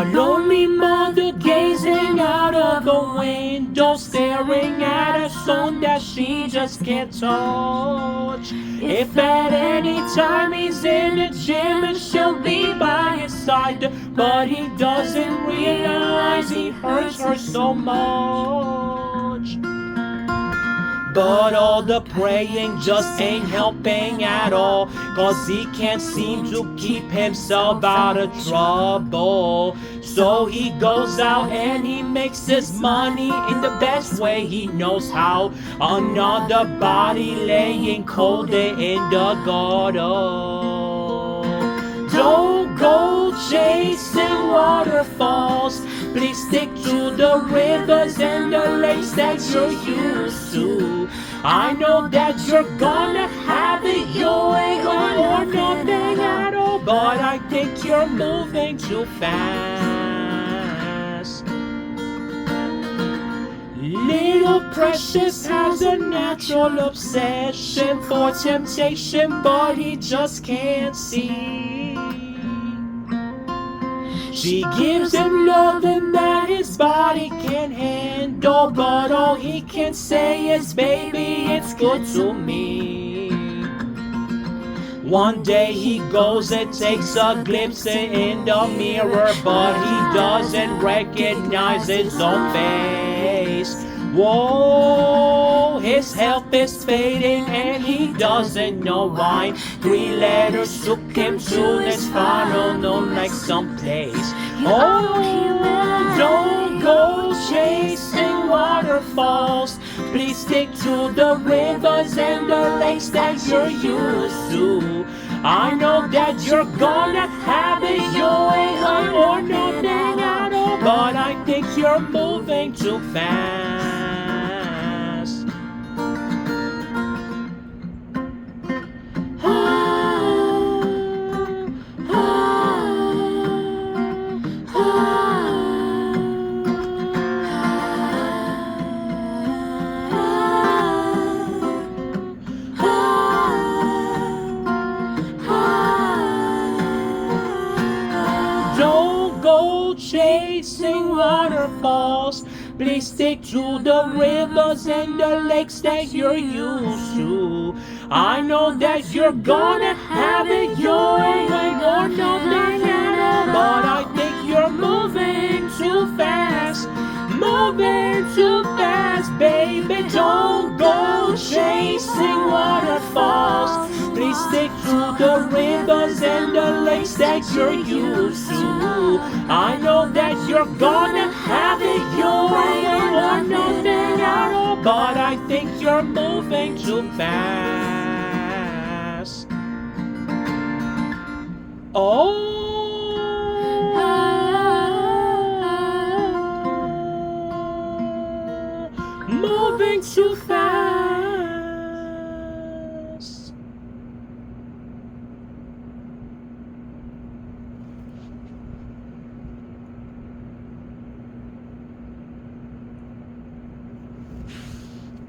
A lonely mother gazing out of the window, staring at a son that she just can't touch. If at any time he's in the gym and she'll be by his side, but he doesn't realize he hurts her so much. But all the praying just ain't helping at all, 'cause he can't seem to keep himself out of trouble. So he goes out and he makes his money in the best way he knows how. Another body laying cold in the gutter. Don't go chasing waterfalls. Please stick to the rivers and the lakes that you're used to. I know that you're gonna have it your way or nothing at all, but I think you're moving too fast. Little Precious has a natural obsession for temptation, but he just can't see. She gives him loving that his body can handle, but all he can say is, baby, it's good to me. One day he goes and takes a glimpse in the mirror, but he doesn't recognize his own face. Whoa, his health is fading and he doesn't know why. 3 letters took him to this final known like someplace. Oh, don't go chasing waterfalls. Please stick to the rivers and the lakes that you're used to. I know that you're gonna have it your way or nothing at all, but I think you're moving too fast. Don't go chasing waterfalls. Please stick to the rivers and the lakes that you're used to. I know that you're gonna have it your way or nothing at all, but I think you're moving too fast. Moving too fast, baby. Don't go chasing waterfalls. Please stick to the rivers and the lakes that you're used to. I know that you're gonna have it your way or nothing at all, but I think you're moving too fast. Oh.